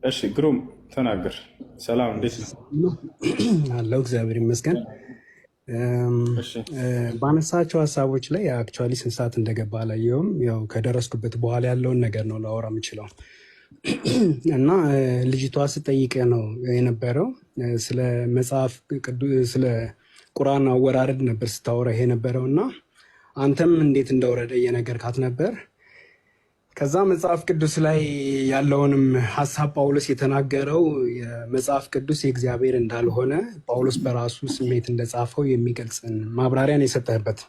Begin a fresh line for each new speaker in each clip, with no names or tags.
እሺ ግሩም ተናገር። ሰላም እንዴት ነው?
አለው እግዚአብሔር ይመስገን።
እሺ
ባነሳቸው ሀሳቦች ላይ አክቹዋሊ ስንት ሰዓት እንደገባ አላየሁም። ያው ከደረስኩበት በኋላ ያለውን ነገር ነው ላወራ የምችለው እና ልጅቷ ስጠይቅ ነው የነበረው ስለ መጽሐፍ ቅዱስ ስለ ቁርአን አወራረድ ነበር ስታወራ ይሄ ነበረው እና አንተም እንዴት እንደወረደ እየነገርካት ነበር። ከዛ መጽሐፍ ቅዱስ ላይ ያለውንም ሀሳብ ጳውሎስ የተናገረው የመጽሐፍ ቅዱስ የእግዚአብሔር እንዳልሆነ ጳውሎስ በራሱ ስሜት እንደጻፈው የሚገልጽን ማብራሪያን የሰጠህበት።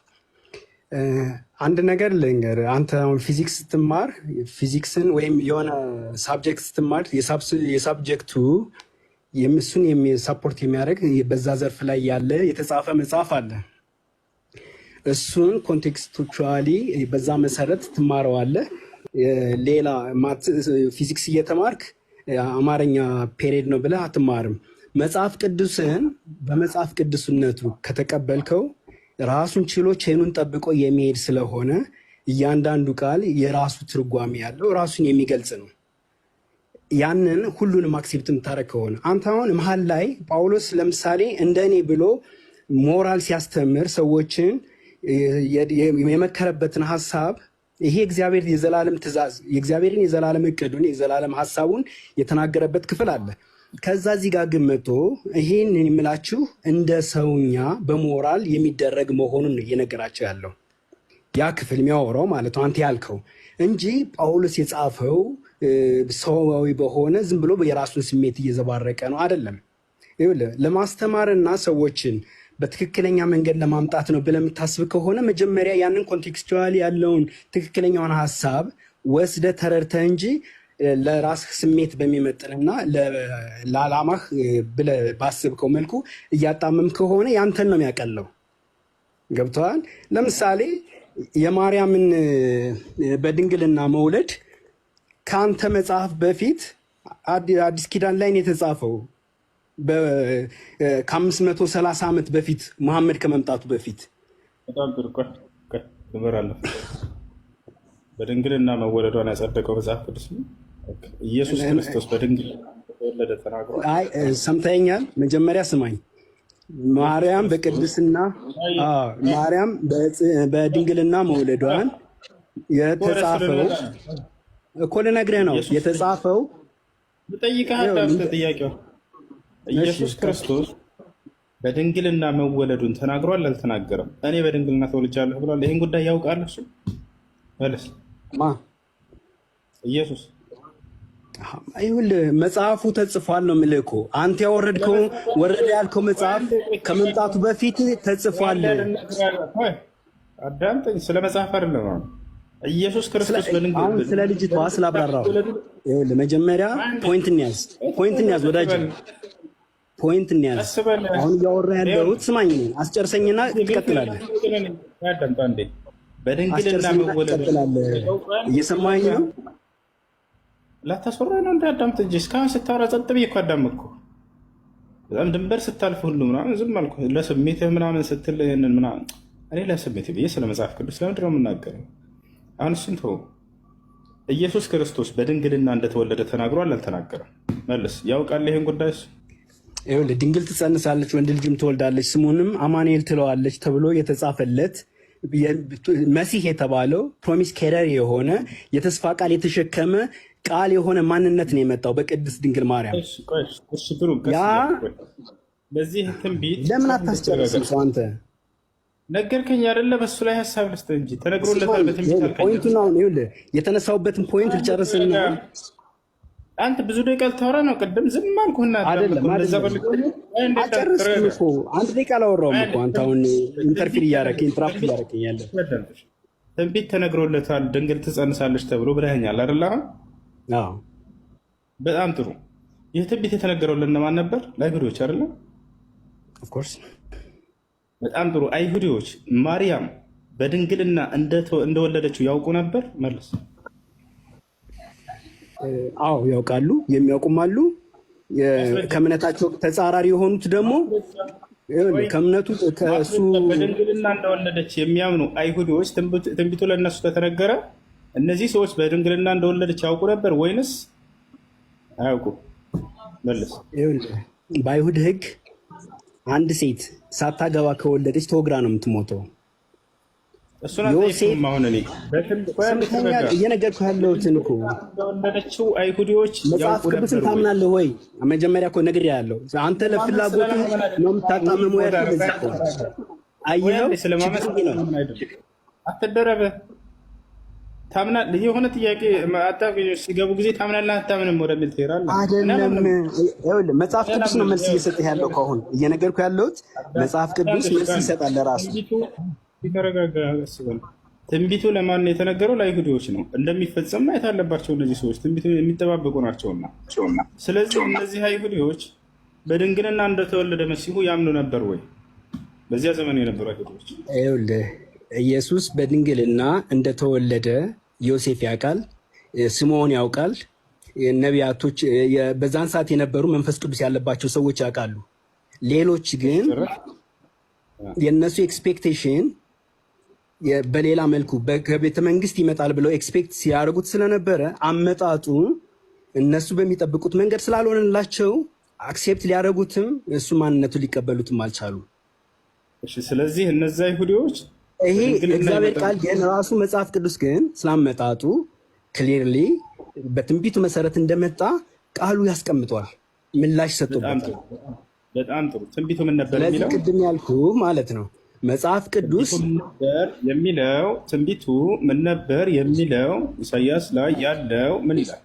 አንድ ነገር ልንገር፣ አንተ አሁን ፊዚክስ ስትማር ፊዚክስን ወይም የሆነ ሳብጀክት ስትማር የሳብጀክቱ እሱን ሳፖርት የሚያደርግ በዛ ዘርፍ ላይ ያለ የተጻፈ መጽሐፍ አለ። እሱን ኮንቴክስቱዋሊ በዛ መሰረት ትማረዋለህ። ሌላ ፊዚክስ እየተማርክ አማርኛ ፔሪድ ነው ብለህ አትማርም። መጽሐፍ ቅዱስን በመጽሐፍ ቅዱስነቱ ከተቀበልከው ራሱን ችሎ ቼኑን ጠብቆ የሚሄድ ስለሆነ እያንዳንዱ ቃል የራሱ ትርጓሜ ያለው ራሱን የሚገልጽ ነው። ያንን ሁሉንም አክሴፕት የምታደርግ ከሆነ አንተ አሁን መሀል ላይ ጳውሎስ ለምሳሌ እንደኔ ብሎ ሞራል ሲያስተምር ሰዎችን የመከረበትን ሀሳብ ይሄ እግዚአብሔር የዘላለም ትእዛዝ የእግዚአብሔርን የዘላለም እቅዱን የዘላለም ሀሳቡን የተናገረበት ክፍል አለ። ከዛ እዚህ ጋር ግን መጥቶ ይሄን የምላችሁ እንደ ሰውኛ በሞራል የሚደረግ መሆኑን እየነገራቸው ያለው ያ ክፍል የሚያወራው ማለት ነው አንተ ያልከው እንጂ ጳውሎስ የጻፈው ሰዋዊ በሆነ ዝም ብሎ የራሱን ስሜት እየዘባረቀ ነው አይደለም። ለማስተማርና ሰዎችን በትክክለኛ መንገድ ለማምጣት ነው ብለህ የምታስብ ከሆነ መጀመሪያ ያንን ኮንቴክስቹዋሊ ያለውን ትክክለኛውን ሀሳብ ወስደ ተረድተህ እንጂ ለራስህ ስሜት በሚመጥንና ለዓላማህ ብለህ ባስብከው መልኩ እያጣመም ከሆነ ያንተን ነው የሚያቀለው። ገብተዋል? ለምሳሌ የማርያምን በድንግልና መውለድ ከአንተ መጽሐፍ በፊት አዲስ ኪዳን ላይ ነው የተጻፈው። ከ530 ዓመት በፊት መሐመድ ከመምጣቱ በፊት
በጣም ጥሩ ትምራለህ። በድንግልና መወለዷን ያጸደቀው መጽሐፍ ቅዱስ ነው። ኢየሱስ ክርስቶስ በድንግልና ተወለደ ተናግሯል።
አይ ሰምተኸኛል? መጀመሪያ ስማኝ። ማርያም በቅድስና ማርያም በድንግልና መውለዷን የተጻፈው እኮ ልነግርህ ነው የተጻፈው።
ልጠይቅህ ጥያቄው ኢየሱስ ክርስቶስ በድንግልና መወለዱን ተናግሯል አልተናገረም? እኔ በድንግልና ተወልጃለሁ ብሏል። ይህን ጉዳይ ያውቃል እሱ? መልስ። ኢየሱስ
ይኸውልህ መጽሐፉ ተጽፏል ነው የምልህ እኮ አንተ ያወረድከው ወረደ ያልከው መጽሐፍ ከመምጣቱ በፊት ተጽፏል።
አዳምጠኝ። ስለ መጽሐፍ አይደለም ኢየሱስ ክርስቶስ
አሁን ስለ ልጅቷ ስላብራራው ይኸውልህ መጀመሪያ ፖይንት እንያዝ ወዳጅ ፖይንት እንያዝ። አሁን እያወራ ያለሁት ስማኝ፣ አስጨርሰኝና ትቀጥላለህ።
በድንግልና መወለድ
እየሰማኝ ነው።
ላታስወራ ነው እንዳዳምጥ እንጂ እስካሁን ስታወራ ጸጥ ብዬ እኮ አዳመጥኩ። በጣም ድንበር ስታልፍ ሁሉ ምናምን ዝም አልኩ። ለስሜትህ ምናምን ስትል ይህንን ምናምን እኔ ለስሜት ብዬ ስለ መጽሐፍ ቅዱስ ለምንድን ነው የምናገረው? አሁን እሱን ተወው። ኢየሱስ ክርስቶስ በድንግልና እንደተወለደ ተናግሯል አልተናገረም? መልስ። ያውቃል ይህን ጉዳይ እሱ?
ይኸውልህ ድንግል ትጸንሳለች ወንድ ልጅም ትወልዳለች ስሙንም አማኑኤል ትለዋለች ተብሎ የተጻፈለት መሲህ የተባለው ፕሮሚስ ኬረር የሆነ የተስፋ ቃል የተሸከመ ቃል የሆነ ማንነት ነው የመጣው በቅድስት ድንግል ማርያም። ያ
በዚህ ትንቢት
ለምን አታስጨርስም? ሰው አንተ
ነገርከኝ አይደለ? በሱ ላይ ሀሳብ ልስጥ እንጂ ተነግሮለታል በትንቢት።
ፖይንቱን አሁን ይኸውልህ የተነሳውበትን ፖይንት ልጨርስና
አንተ ብዙ ደቂቃ ልታወራ ነው። ቅድም ዝም አልኩህና
አጨርስም እኮ አንድ ደቂቃ አላወራሁም እኮ አንተ አሁን ኢንተርፊር እያደረግህ ኢንትራፕት እያደረግህ ያለ
ትንቢት ተነግሮለታል ድንግል ትጸንሳለች ተብሎ ብለኸኛል አይደለ? አሁን በጣም ጥሩ። ይህ ትንቢት የተነገረው ለእነማን ነበር? ለአይሁዶች አይደለ? ኦፍኮርስ። በጣም ጥሩ። አይሁዶች ማርያም በድንግልና እንደወለደችው ያውቁ ነበር? መልስ።
አዎ ያውቃሉ፣ የሚያውቁም አሉ። ከእምነታቸው ተጻራሪ የሆኑት ደግሞ ከእምነቱ ከእሱ
በድንግልና እንደወለደች የሚያምኑ አይሁዶች ትንቢቱ ለእነሱ ከተነገረ እነዚህ ሰዎች በድንግልና እንደወለደች ያውቁ ነበር ወይንስ አያውቁም። መልስ።
በአይሁድ ሕግ አንድ ሴት ሳታገባ ከወለደች ተወግራ ነው የምትሞተው።
ዮሴፍ
እየነገርኩህ ያለሁትን እኮ
ወለደችው። አይሁዶች
መጽሐፍ ቅዱስን ታምናለህ ወይ? መጀመሪያ እኮ ነግሬሃለሁ። አንተ ለፍላጎትህ ነው የምታጣምመው ያልኩህ። አየኸው?
አትደረበ ታምናለህ። የሆነ ጥያቄ አጣብቂኞች ሲገቡ ጊዜ ታምናለህ አታምንም ወደሚል ትሄዳለህ።
አይደለም፣ ይኸውልህ መጽሐፍ ቅዱስ ነው መልስ እየሰጠህ ያለው። ከአሁን እየነገርኩህ ያለሁት መጽሐፍ ቅዱስ መልስ ይሰጣል ለራሱ።
ተረጋጋ። አስበን ትንቢቱ ለማን ነው የተነገረው? ለአይሁዶች ነው። እንደሚፈጸም ማየት አለባቸው እነዚህ ሰዎች ትንቢቱ የሚጠባበቁ ናቸውና። ስለዚህ እነዚህ አይሁዶች በድንግልና እንደተወለደ መሲሁ ያምኑ ነበር ወይ? በዚያ ዘመን የነበሩ አይሁዶች
ይኸውልህ ኢየሱስ በድንግልና እንደተወለደ ዮሴፍ ያውቃል፣ ስምዖን ያውቃል፣ ነቢያቶች በዛን ሰዓት የነበሩ መንፈስ ቅዱስ ያለባቸው ሰዎች ያውቃሉ። ሌሎች ግን የእነሱ ኤክስፔክቴሽን በሌላ መልኩ ከቤተ መንግስት ይመጣል ብለው ኤክስፔክት ሲያደርጉት ስለነበረ አመጣጡ እነሱ በሚጠብቁት መንገድ ስላልሆነላቸው አክሴፕት ሊያደርጉትም እሱ ማንነቱ ሊቀበሉትም አልቻሉ።
ስለዚህ እነዚ አይሁዶች
ይሄ እግዚአብሔር ቃል ግን ራሱ መጽሐፍ ቅዱስ ግን ስላመጣጡ ክሊርሊ በትንቢቱ መሰረት እንደመጣ ቃሉ ያስቀምጧል፣ ምላሽ ሰጥቶበታል።
በጣም ጥሩ። ትንቢቱ ምን ነበር
የሚለው?
ስለዚህ
ቅድም ያልኩህ ማለት ነው መጽሐፍ ቅዱስ
የሚለው ትንቢቱ ምን ነበር የሚለው ኢሳያስ ላይ ያለው ምን ይላል?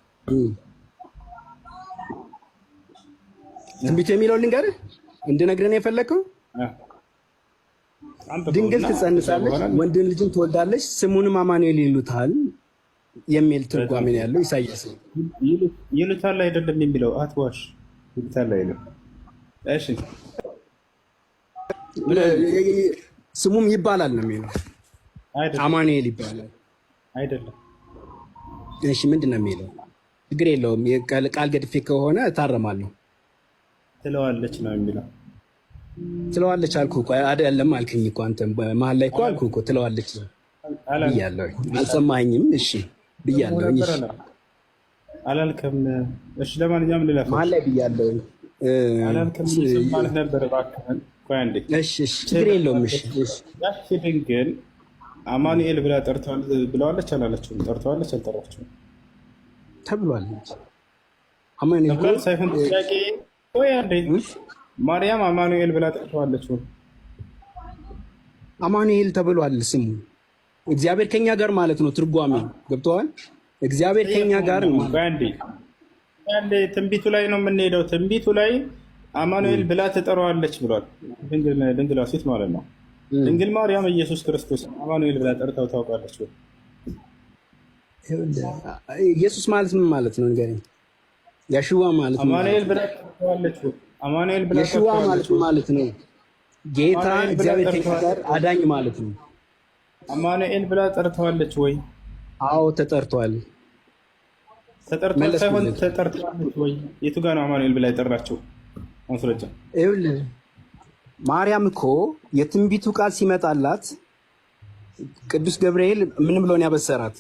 ትንቢቱ የሚለው ልንገርህ እንድነግርህ ነው የፈለግከው? ድንግል ትጸንሳለች፣ ወንድ ልጅን ትወልዳለች፣ ስሙንም አማኑኤል ይሉታል የሚል ትርጓሜ ነው ያለው። ኢሳያስ
ይሉታል አይደለም የሚለው አትዋሽ። ይሉታል አይደለም። እሺ
ስሙም ይባላል ነው የሚለው። አማኑኤል ይባላል
አይደለም።
እሺ ምንድን ነው የሚለው? ችግር የለውም። ቃል ገድፌ ከሆነ እታረማለሁ።
ትለዋለች ነው የሚለው።
ትለዋለች አልኩህ እኮ አይደለም አልከኝ እኮ አንተ መሀል ላይ እኮ አልኩህ እኮ ትለዋለች ብያለሁ። አልሰማኸኝም? እሺ ብያለሁ። እሺ
አላልክም? እሺ ለማንኛውም ልለፍ።
መሀል ላይ ብያለሁ።
አላልክም ማለት ነበር። እባክህን ቆይ አንዴ።
እሺ ችግር የለውም። እሺ
ያቺ ድንግል አማኑኤል ብላ ብለዋለች አላለችም? ጠርተዋለች አልጠራችም?
ተብሏለች። አማኑኤል
ሳይሆን ጥያቄ ቆይ አንዴ ማርያም አማኑኤል ብላ ጠርተዋለች ወይ?
አማኑኤል ተብሏል ስሙ። እግዚአብሔር ከኛ ጋር ማለት ነው ትርጓሜ ገብተዋል። እግዚአብሔር ከኛ ጋር ነው።
አንዴ ትንቢቱ ላይ ነው የምንሄደው። ትንቢቱ ላይ አማኑኤል ብላ ትጠራዋለች ብሏል። ድንግሏ ሴት ማለት ነው። ድንግል ማርያም ኢየሱስ ክርስቶስ አማኑኤል ብላ ጠርታው ታውቃለች ወይ?
ኢየሱስ ማለት ምን ማለት ነው ንገረኝ። ያሽዋ ማለት ነው።
አማኑኤል ብላ ጠርታዋለች ወይ? አማኑኤል ብላ
የሽዋ ማለት ነው። ጌታ እግዚአብሔር ከኛ ጋር አዳኝ ማለት ነው።
አማኑኤል ብላ ጠርተዋለች ወይ?
አዎ ተጠርቷል።
ተጠርቷል ሳይሆን ተጠርቷለች ወይ? የቱ ጋር ነው አማኑኤል ብላ የጠራችው? ማስረጃ
ይኸውልህ። ማርያም እኮ የትንቢቱ ቃል ሲመጣላት ቅዱስ ገብርኤል ምን ብሎ ነው ያበሰራት?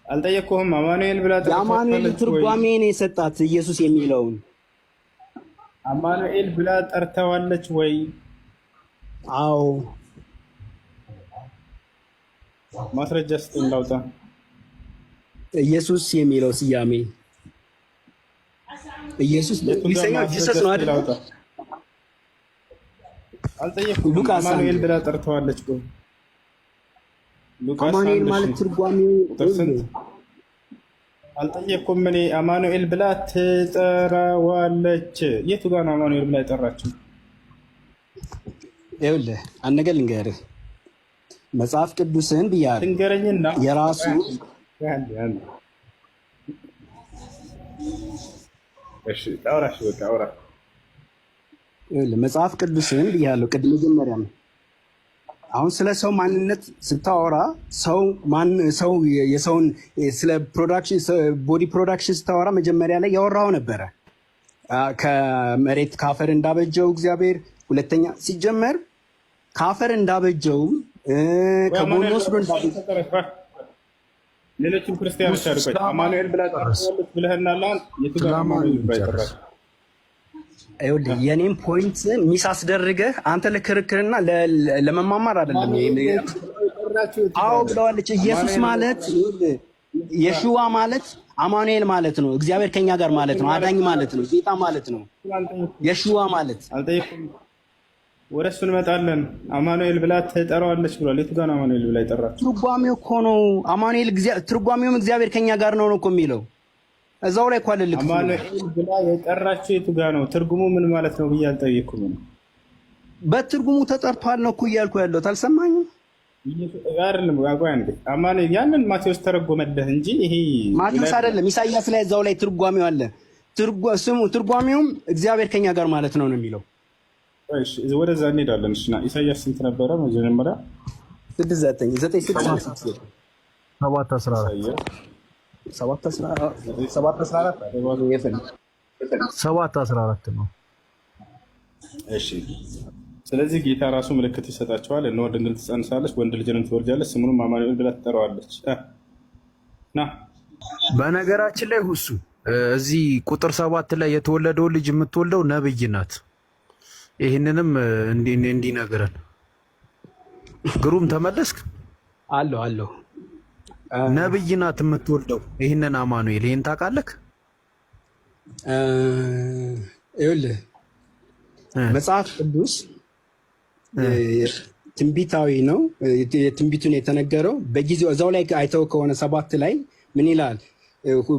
አልጠየቅኩህም? አማኑኤል ብላ ጠርተዋለች ወይ?
የአማኑኤል ትርጓሜ ነው የሰጣት ኢየሱስ የሚለውን
አማኑኤል ብላ ጠርተዋለች ወይ?
አዎ።
ማስረጃ ስጠኝ ላውጣ።
ኢየሱስ የሚለው ስያሜ ኢየሱስ ጂሰስ ነው አይደል?
አልጠየቅኩም። አማኑኤል ብላ ጠርተዋለች ወይ?
አማኑኤል ማለት ትርጓሜው
አልጠየቅኩም እኔ። አማኑኤል ብላ ትጠራዋለች። የቱ ጋር ነው አማኑኤል ብላ የጠራችው?
ይኸውልህ አንድ ነገር ልንገርህ። መጽሐፍ ቅዱስን ብያለሁ።
ትንገረኝና
የራሱ
እሺ ታውራሽ በቃ አውራ።
ይኸውልህ መጽሐፍ ቅዱስን ብያለሁ ቅድም መጀመሪያ ነው። አሁን ስለ ሰው ማንነት ስታወራ ሰው የሰውን ስለ ፕሮዳክሽን ቦዲ ፕሮዳክሽን ስታወራ መጀመሪያ ላይ ያወራው ነበረ ከመሬት ካፈር እንዳበጀው እግዚአብሔር። ሁለተኛ ሲጀመር ካፈር እንዳበጀው ከጎን ወስዶ እንዳበጀው
ሌሎችም ክርስቲያኖች አድርጓል። አማኑኤል ብላ ጠራለች ብለህናል። የቱ ጋር አማኑኤል ብላ ይጠራል?
ይኸውልህ የኔም ፖይንት ሚስ አስደርገህ አንተ ለክርክርና ለመማማር አይደለም። አዎ ብለዋለች። ኢየሱስ ማለት የሽዋ ማለት አማኑኤል ማለት ነው። እግዚአብሔር ከኛ ጋር ማለት ነው። አዳኝ ማለት ነው። ጌታ ማለት ነው። የሽዋ ማለት
አልጠየኩም። ወደ እሱ እንመጣለን። አማኑኤል ብላ ትጠራዋለች ብሏል። የቱ ጋር ነው አማኑኤል ብላ ይጠራል?
ትርጓሜው እኮ ነው አማኑኤል። ትርጓሜውም እግዚአብሔር ከኛ ጋር ነው እኮ የሚለው እዛው ላይ እኮ አለልክ።
አማኑኤል ብላ የጠራችው የቱ ጋር ነው? ትርጉሙ ምን ማለት ነው ብዬ አልጠየኩም።
በትርጉሙ ተጠርቷል ነው እኮ እያልኩ ያለሁት። አልሰማኝም
አይደለም? ቆይ አንዴ። አማኑኤል ያንን ማቴዎስ ተረጎመልህ እንጂ ይሄ
ማቴዎስ አይደለም። ኢሳይያስ ላይ እዛው ላይ ትርጓሜው አለ። ትርጓሜውም እግዚአብሔር ከኛ ጋር ማለት ነው ነው የሚለው።
እሺ ወደዛ እንሄዳለን። እሺ ኢሳይያስ ስንት ነበረ መጀመሪያ?
7:14 ነው።
እሺ ስለዚህ ጌታ ራሱ ምልክት ይሰጣቸዋል። እነሆ ድንግል ትጸንሳለች፣ ወንድ ልጅንም ትወልጃለች፣ ስሙንም አማኑኤል ብላ ትጠራዋለች። ና
በነገራችን ላይ ሁሱ እዚህ ቁጥር 7 ላይ የተወለደው ልጅ የምትወልደው ነብይ ናት። ይህንንም እንዲነግረን ግሩም ተመለስክ።
አለሁ
ነብይ ናት የምትወልደው ይህንን አማኑኤል። ይህን ታውቃለህ?
ይኸውልህ መጽሐፍ ቅዱስ ትንቢታዊ ነው። የትንቢቱን የተነገረው በጊዜው እዛው ላይ አይተው ከሆነ 7 ላይ ምን ይላል?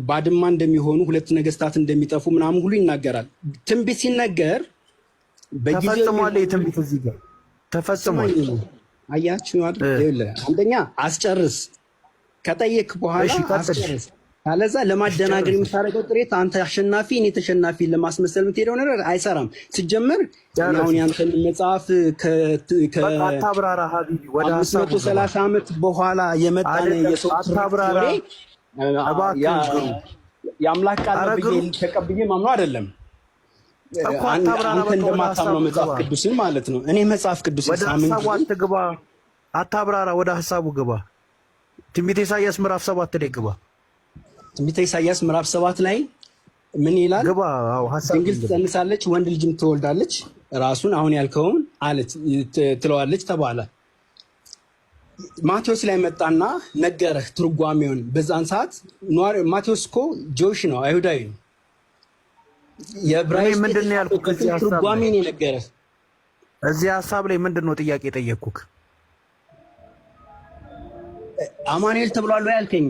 ባድማ እንደሚሆኑ 2 ነገስታት እንደሚጠፉ ምናምን ሁሉ ይናገራል። ትንቢት ሲነገር
ተፈጽሟል። የትንቢት እዚህ ጋር ተፈጽሟል።
አያችሁ አይደል? ይኸውልህ አንደኛ አስጨርስ፣ ከጠየቅ በኋላ አስጨርስ። ካለዛ ለማደናገር የምታደርገው ጥሬት አንተ አሸናፊ እኔ ተሸናፊ ለማስመሰል የምትሄደው ነገር አይሰራም። ሲጀመር አሁን ያንተን መጽሐፍ
አታብራራ ሀቢቢ። ወደ
530 ዓመት በኋላ የመጣን የሰው
አታብራራ
የአምላክ ቃል ብዬ ተቀብዬ ማምነው አይደለም። አንተ እንደማታምነው መጽሐፍ ቅዱስን ማለት ነው። እኔ መጽሐፍ ቅዱስን ሳምን
ግባ። አታብራራ፣ ወደ ሐሳቡ ግባ። ትንቢተ ኢሳይያስ ምዕራፍ 7 ላይ ግባ።
ትንቢተ ኢሳይያስ ምዕራፍ 7 ላይ ምን ይላል?
ግባ። አዎ ሐሳብ
ድንግል ትጸንሳለች፣ ወንድ ልጅም ትወልዳለች፣ ራሱን አሁን ያልከውን አለች ትለዋለች ተባለ። ማቴዎስ ላይ መጣና ነገረህ ትርጓሜውን። በዛን ሰዓት ማቴዎስ እኮ ጆሽ ነው፣ አይሁዳዊ ነው። የዕብራይስጥ
ምንድነው ያልኩህ?
ትርጓሜን የነገረህ
እዚህ ሐሳብ ላይ ምንድነው ጥያቄ ጠየቅኩህ?
አማኑኤል ተብሏል ወይ አልከኝ?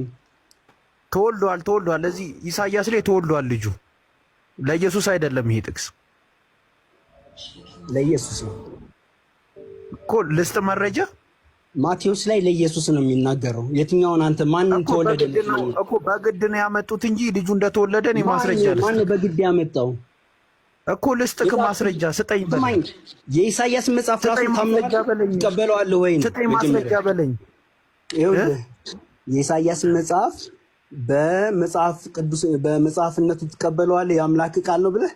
ተወልዷል። እዚህ ኢሳይያስ ላይ ተወልዷል ልጁ። ለኢየሱስ አይደለም ይሄ ጥቅስ፣
ለኢየሱስ ነው
እኮ። ልስጥ መረጃ
ማቴዎስ ላይ ለኢየሱስ ነው የሚናገረው። የትኛውን አንተ ማንን ተወለደ
እኮ በግድ ነው ያመጡት እንጂ ልጁ እንደተወለደ እኔ ማስረጃ ልስጥ።
ማን በግድ ያመጣው
እኮ? ልስጥክ ማስረጃ ስጠኝ በለኝ።
የኢሳይያስ መጽሐፍ ራሱ ተቀበለዋለህ ወይ?
ስጠኝ ማስረጃ በለኝ።
ይኸውልህ የኢሳይያስ መጽሐፍ በመጽሐፍ ቅዱስ በመጽሐፍነቱ ትቀበለዋለህ የአምላክ ቃል ነው ብለህ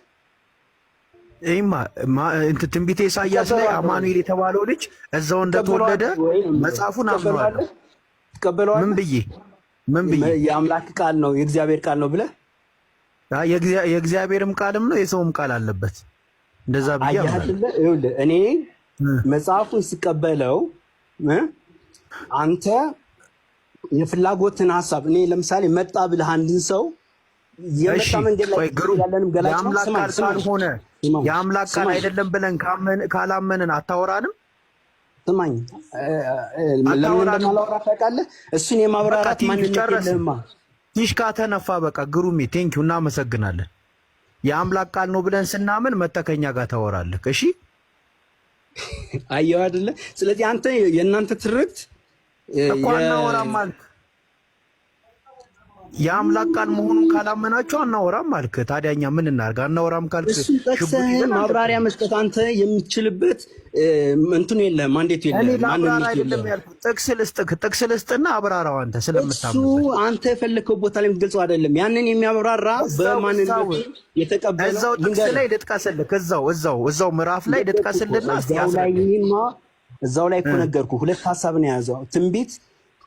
ይሄማ ትንቢተ ኢሳይያስ ላይ አማኑኤል የተባለው ልጅ እዛው እንደተወለደ መጽሐፉን አምነዋለሁ።
ትቀበለዋለህ?
ምን ብዬ
የአምላክ ቃል ነው የእግዚአብሔር ቃል ነው ብለህ
የእግዚአብሔርም ቃልም ነው የሰውም ቃል አለበት። እንደዛ ብዬ
አምናለሁ። ይኸውልህ እኔ መጽሐፉን ስቀበለው አንተ የፍላጎትን ሐሳብ እኔ ለምሳሌ መጣ ብለህ አንድን ሰው የመጣ መንገድ ላይ ያለንም ገላጭ ነው።
የአምላክ ቃል አይደለም ብለን ካላመንን አታወራንም?
ስማኝ፣ ለምን እንደማላወራ ታውቃለህ? እሱን የማብራራት ማንነት የለህማ።
ፊሽካ ተነፋ። በቃ ግሩሜ ቴንኪው፣ እናመሰግናለን። የአምላክ ቃል ነው ብለን ስናምን መተከኛ ጋር ታወራለህ። እሺ
አየሁ አይደለ? ስለዚህ አንተ የእናንተ ትርክት
እኮ አናወራም አልክ። የአምላክ ቃል መሆኑን ካላመናችሁ አናወራም አልክ። ታዲያ እኛ ምን እናድርግ? አናወራም ካልክ
እሱን ጠቅሰህ ማብራሪያ መስጠት አንተ የምትችልበት እንትኑ የለህም፣ ማንዴቱ የለህም።
ማንነት አይደለም ያልኩት። ጥቅስ ልስጥና አብራራው አንተ ስለምታምነው።
እሱ አንተ የፈለከው ቦታ ላይ የምትገልጸው አይደለም። ያንን የሚያብራራ በማንነቱ የተቀበለው
እዛው ጥቅስ ላይ ልጥቀስልህ። እዛው ምዕራፍ ላይ ልጥቀስልህና እስቲ
እዛው ላይ እኮ ነገርኩህ። ሁለት ሐሳብ ነው የያዘው ትንቢት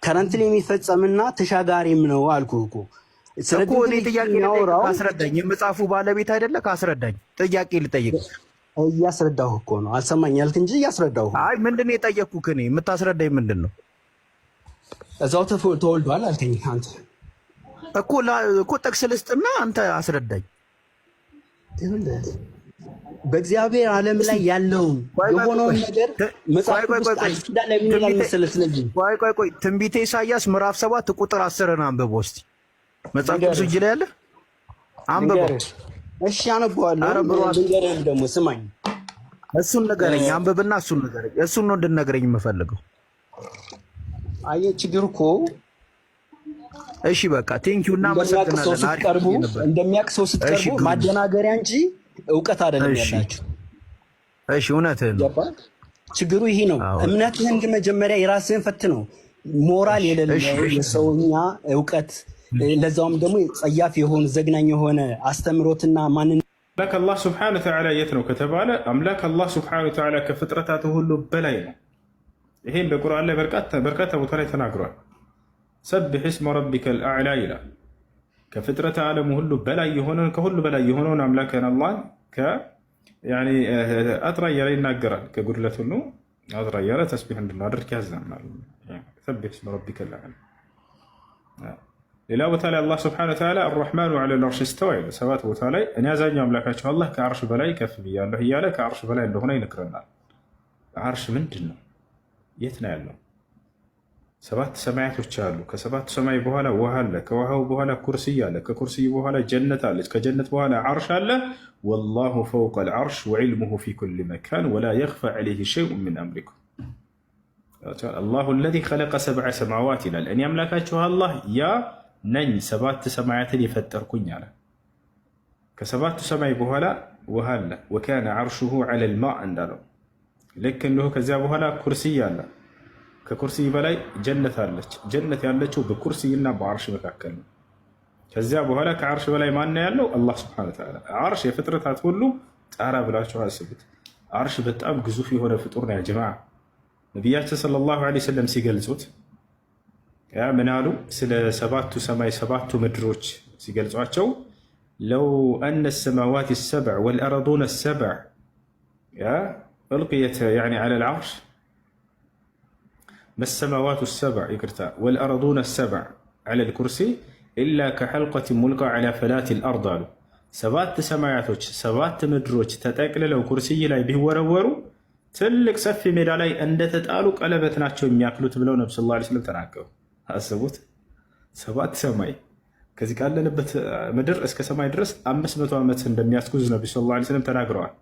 ከረንትሊ የሚፈጸምና ተሻጋሪም ነው አልኩህ እኮ።
እኮ እኔ ጥያቄ ልጠይቅ ካስረዳኝ፣ የመጽሐፉ ባለቤት አይደለ? ካስረዳኝ ጥያቄ ልጠይቅ።
እያስረዳሁ እኮ ነው። አልሰማኝ ያልክ እንጂ እያስረዳሁ።
አይ ምንድን ነው የጠየቅኩህ? እኔ የምታስረዳኝ ምንድን ነው?
እዛው ተወልዷል አልከኝ አንተ
እኮ ጥቅስ ልስጥና አንተ አስረዳኝ።
በእግዚአብሔር ዓለም ላይ ያለውን የሆነውን ነገር መጽሐፍ ቅዱስ እንዳለ የሚላል መሰለህ። ስለዚህ
ቆይ ትንቢተ ኢሳይያስ ምዕራፍ 7 ቁጥር 10 አንብበው እስቲ። መጽሐፍ ቅዱስ እጅ ላይ ያለ አንብበው።
እሺ አነበዋለሁ። ልንገርህ ደግሞ ስማኝ።
እሱን ንገረኝ፣ አንብብና እሱን ንገረኝ። እሱን ነው እንድንነግረኝ የምፈልገው።
አየህ ችግር እኮ
እሺ በቃ ቴንኪው እና መሰግናለን።
እንደሚያውቅ ሰው ስትቀርቡ ማደናገሪያ እንጂ እውቀት አይደለም ያላችሁ።
እሺ እውነትህን ነው።
ችግሩ ይሄ ነው። እምነትህን ግን መጀመሪያ የራስህን ፈትነው። ሞራል የሌለው የሰውኛ እውቀት፣ ለዛውም ደግሞ ጸያፍ የሆነ ዘግናኝ የሆነ አስተምሮትና ማንን
አምላክ አላህ ሱብሓነሁ ወተዓላ የት ነው ከተባለ አምላክ አላህ ሱብሓነሁ ወተዓላ ከፍጥረታቱ ሁሉ በላይ ነው። ይሄን በቁርአን ላይ በርካታ ቦታ ላይ ተናግሯል። ሰብሕ እስመ ረቢከል አዕላ ይላል። ከፍጥረተ ዓለም ሁሉ በላይ የሆነውን ከሁሉ በላይ የሆነውን አምላክን አላህን አጥራ እያለ ይናገራል። ከጉድለት ሁሉ አጥራ እያለ ተስቢሕ እንድናደርግ ያዘናል። ሰብሕ እስመ ረቢከል አዕላ። ሌላ ቦታ ላይ አላህ ስብሐነሁ ወተዓላ አርረሕማኑ ዐለል ዐርሽ እስተዋ ይላል። ሰባት ቦታ ላይ እኔ አዛኛው አምላካቸው አላህ ከዓርሽ በላይ ከፍ ብያለሁ እያለ ከዓርሽ በላይ እንደሆነ ይነግረናል። ዓርሽ ምንድን ነው? የት ነው ያለው? ሰባት ሰማያቶች አሉ። ከሰባቱ ሰማይ በኋላ ውሃ አለ። ከውሃው በኋላ ኩርሲይ አለ። ከኩርሲይ በኋላ ጀነት አለች። ከጀነት በኋላ ዓርሽ አለ። ወላሁ ፈውቀል ዐርሽ ወዒልሙሁ ፊ ኩሊ መካን ወላ የኽፋ ዐለይሂ ሸይኡን ሚን አምሪኩም። አላሁ አለዚ ኸለቀ ሰብዐ ሰማዋት ይላል። እኔ አምላካችሁ አላህ ያ ነኝ ሰባት ሰማያትን የፈጠርኩኝ አለ። ከሰባቱ ሰማይ በኋላ ውሃ አለ። ወካነ ዐርሹሁ ዐለል ማእ እንዳለው ልክ እንዲሁ ከዚያ በኋላ ኩርሲይ አለ። ከኩርሲይ በላይ ጀነት አለች። ጀነት ያለችው በኩርሲይና በዓርሽ መካከል ነው። ከዚያ በኋላ ከዓርሽ በላይ ማን ያለው? አላህ ሱብሓነሁ ወተዓላ። ዓርሽ የፍጥረታት ሁሉ ጣራ ብላችሁ አስቡት። ዓርሽ በጣም ግዙፍ የሆነ ፍጡር ነው። ያ ጀማዓ ነቢያችን ሰለላሁ ዐለይሂ ወሰለም ሲገልጹት ምን አሉ? ስለ ሰባቱ ሰማይ ሰባቱ ምድሮች ሲገልጿቸው ለው አነ ሰማዋት ሰብዕ ወልአረዱነ ሰብዕ ألقيت على العرش ما السماوات السبع والأرضون السبع على الكرسي إلا كحلقة ملقى على فلات الأرض سبات سماياتوች ሰባት ምድሮች ተጠቅልለው ኩርሲይ ላይ ቢወረወሩ ትልቅ ሰፊ ሜዳ ላይ እንደተጣሉ ቀለበት ናቸው የሚያክሉት ብለው ነብዩ ሰለላሁ ዐለይሂ ወሰለም ተናገሩ። አስቡት፣ ሰባት ሰማይ ከዚህ ካለንበት ምድር እስከ ሰማይ ድረስ 500 ዓመት እንደሚያስጉዝ ነብዩ ሰለላሁ ዐለይሂ ወሰለም ተናግረዋል።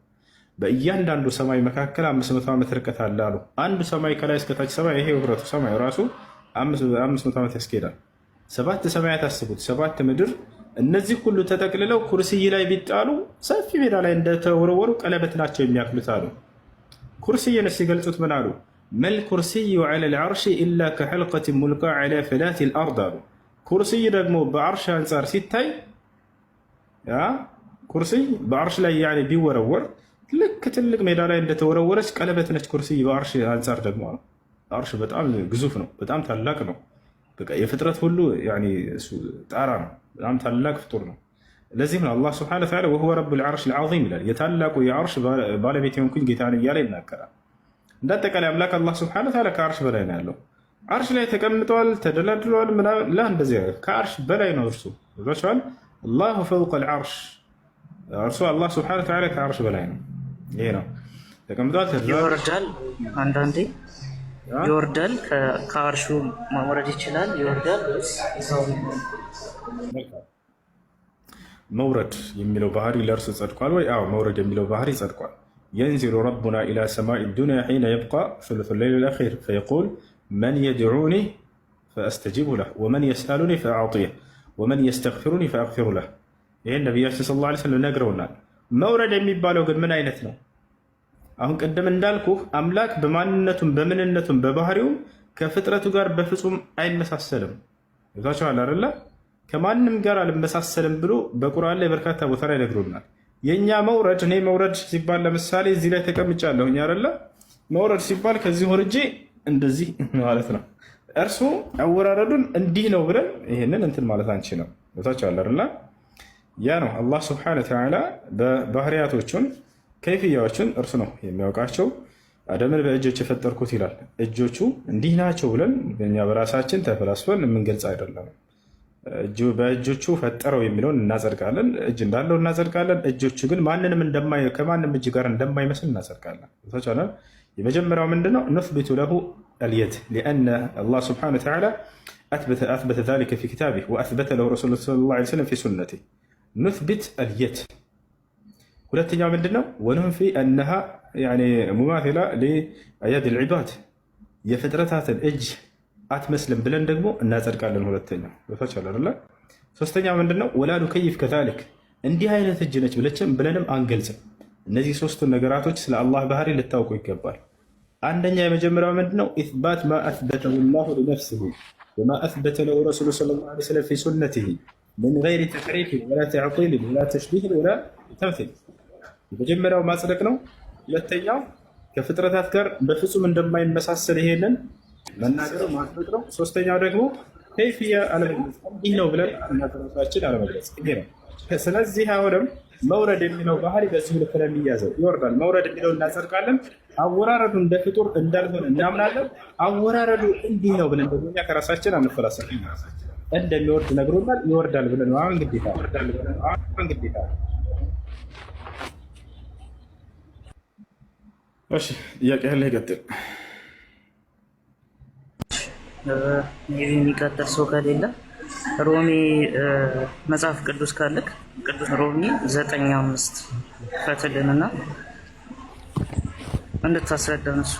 በእያንዳንዱ ሰማይ መካከል 500 ዓመት ርቀት አለ አሉ። አንዱ ሰማይ ከላይ እስከታች ሰማይ ይሄ ህብረቱ ሰማይ ራሱ 500 ዓመት ያስኬዳል። ሰባት ሰማያት አስቡት፣ ሰባት ምድር፣ እነዚህ ሁሉ ተጠቅልለው ኩርሲይ ላይ ቢጣሉ ሰፊ ሜዳ ላይ እንደተወረወሩ ቀለበት ናቸው የሚያክሉት አሉ። ኩርሲይን ሲገልጹት ምን አሉ? መል ኩርሲዩ ዐለል ዐርሺ ኢላ ከሐልቀት ሙልቃ ዐላ ፈላቲል አርድ አሉ። ኩርሲይ ደግሞ በዓርሽ አንጻር ሲታይ ኩርሲይ በዓርሽ ላይ ቢወረወር ልክ ትልቅ ሜዳ ላይ እንደተወረወረች ቀለበት ነች ኩርሲይ በዓርሽ አንጻር ደግሞ ነው። ዓርሽ በጣም ግዙፍ ነው፣ በጣም ታላቅ ነው። በቃ የፍጥረት ሁሉ ጣራ ነው። በጣም ታላቅ ፍጡር ነው። ለዚህም ነው አላህ ሱብሓነሁ ወተዓላ ወሁወ ረቡል ዐርሺል ዐዚም ይላል። የታላቁ የዓርሽ ባለቤት የሆንኩኝ ጌታ ነኝ እያለ ይናገራል። እንዳጠቃላይ አምላክ አላህ ሱብሓነሁ ወተዓላ ከዓርሽ በላይ ነው ያለው። ዓርሽ ላይ ተቀምጠዋል፣ ተደላድለዋል ምናምን እንደዚህ ከዓርሽ በላይ ነው እርሱ። ይዟቸዋል። አላሁ ፈውቀል ዐርሽ፣ እርሱ አላህ ሱብሓነሁ ወተዓላ ከዓርሽ በላይ ነው። ይሄ ነው ተቀምጧል።
ይወርዳል፣ አንዳንዴ ይወርዳል። ከዓርሹ መውረድ ይችላል። ይወርዳል።
መውረድ የሚለው ባህሪ ለእርሱ ጸድቋል ወይ? አዎ መውረድ የሚለው ባህሪ ጸድቋል። የንዚሉ ረቡና ኢላ ሰማኢ ዱንያ ሒነ የብቃ ሱሉሱ ሌይሊል አኺር ፈየቁል መን የድዑኒ ፈአስተጂቡ ለህ ወመን የስአሉኒ ፈአዕጢየህ ወመን የስተግፊሩኒ ፈአግፊሩ ለህ። ይህን ነቢያችን ሰለላሁ ዐለይሂ ወሰለም ነግረውናል። መውረድ የሚባለው ግን ምን አይነት ነው? አሁን ቅድም እንዳልኩህ አምላክ በማንነቱም በምንነቱም በባህሪውም ከፍጥረቱ ጋር በፍጹም አይመሳሰልም። ይዟቸዋል አይደለ? ከማንም ጋር አልመሳሰልም ብሎ በቁርአን ላይ በርካታ ቦታ ላይ ነግሮናል። የእኛ መውረድ እኔ መውረድ ሲባል ለምሳሌ እዚህ ላይ ተቀምጫለሁኝ አይደለ? መውረድ ሲባል ከዚህ ወርጄ እንደዚህ ማለት ነው። እርሱ አወራረዱን እንዲህ ነው ብለን ይህንን እንትን ማለት አንችልም። ቦታቸው አለርና ያ ነው አላህ ስብሐነ ወተዓላ በባህሪያቶቹን ከይፍያዎቹን እርሱ ነው የሚያውቃቸው። አደምን በእጆች የፈጠርኩት ይላል። እጆቹ እንዲህ ናቸው ብለን በእኛ በራሳችን ተፈላስፈን የምንገልጽ አይደለም። በእጆቹ ፈጠረው የሚለውን እናጸድቃለን። እጅ እንዳለው እናጸድቃለን። እጆቹ ግን ማንንም ከማንም እጅ ጋር እንደማይመስል እናጸድቃለን። ቦታቸው የመጀመሪያው ምንድነው? ኑስቢቱ ለሁ አልየድ ሊአነ አላህ ስብሐነሁ ወተዓላ አትበተ ዛሊከ ፊ ኪታቢህ ወአትበተ ለሁ ረሱሉ ሰለላሁ ዐለይሂ ወሰለም ፊ ሱነቲህ ኑስቢት አልየድ። ሁለተኛው ምንድነው? ወኑንፊ አነሃ ሙማሲላ ሊአያድ ልዕባድ የፍጥረታትን እጅ አትመስልም ብለን ደግሞ እናጸድቃለን። ሁለተኛው በተቻለ። ሶስተኛው ምንድነው? ወላ ኑከይፍ ከዛሊክ እንዲህ አይነት እጅ ነች ብለንም አንገልጽም። እነዚህ ሶስቱን ነገራቶች ስለ አላህ ባህሪ ልታውቁ ይገባል። አንደኛ የመጀመሪያው ምንድነው? ኢስባት ማ አስበተሁ ላሁ ሊነፍሲሂ ወማ አስበተ ለሁ ረሱሉ ሰለላሁ ዐለይሂ ወሰለም ፊ ሱነቲሂ ምን ገይሪ ተሕሪፍ ወላ ተዕጢል ወላ ተሽቢህ ወላ ተምሲል። የመጀመሪያው ማጽደቅ ነው። ሁለተኛው ከፍጥረታት ጋር በፍጹም እንደማይመሳሰል ይሄንን መናገር ማጽደቅ ነው። ሶስተኛው ደግሞ ከይፍያ አለመግለጽ፣ እንዲህ ነው ብለን እናተራሳችን አለመግለጽ ይሄ ነው። ስለዚህ አሁንም መውረድ የሚለው ባህሪ በዚህ ልክ ነው የሚያዘው። ይወርዳል። መውረድ የሚለው እናጸድቃለን። አወራረዱ እንደ ፍጡር እንዳልሆነ እናምናለን። አወራረዱ እንዲህ ነው ብለን ደግሞ እኛ ከራሳችን አንፈላሰፍ። እንደሚወርድ ነግሮናል። ይወርዳል ብለን አሁን ግዴታ። እሺ ጥያቄ ያለ ይቀጥል።
የሚቀጥል ሰው ከሌለ ሮሜ መጽሐፍ ቅዱስ ካለክ ቅዱስ ሮሜ 9:5 ፈትልንና እንድታስረዳን እሱ።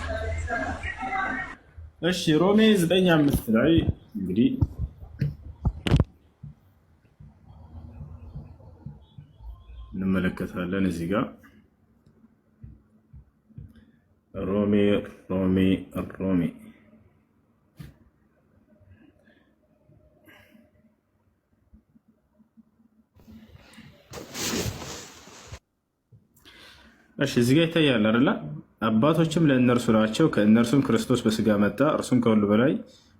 እሺ ሮሜ 9:5 ላይ እንግዲህ እንመለከታለን። እዚህ ጋር ሮሜ እሺ እዚህ ጋር ይታያል አይደል? አባቶችም ለእነርሱ ናቸው፣ ከእነርሱም ክርስቶስ በስጋ መጣ፣ እርሱም ከሁሉ በላይ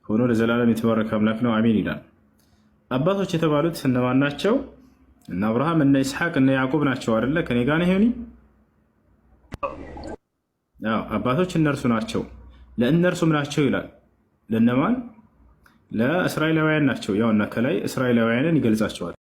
ሆኖ ለዘላለም የተባረከ አምላክ ነው፣ አሜን ይላል። አባቶች የተባሉት እነማን ናቸው? እነ አብርሃም፣ እነ ይስሐቅ፣ እነ ያዕቆብ ናቸው አይደለ? ከኔ ጋር ነው ይሁን። አባቶች እነርሱ ናቸው፣ ለእነርሱም ናቸው ይላል። ለነማን? ለእስራኤላውያን ናቸው። ያውና ከላይ እስራኤላውያንን ይገልጻቸዋል።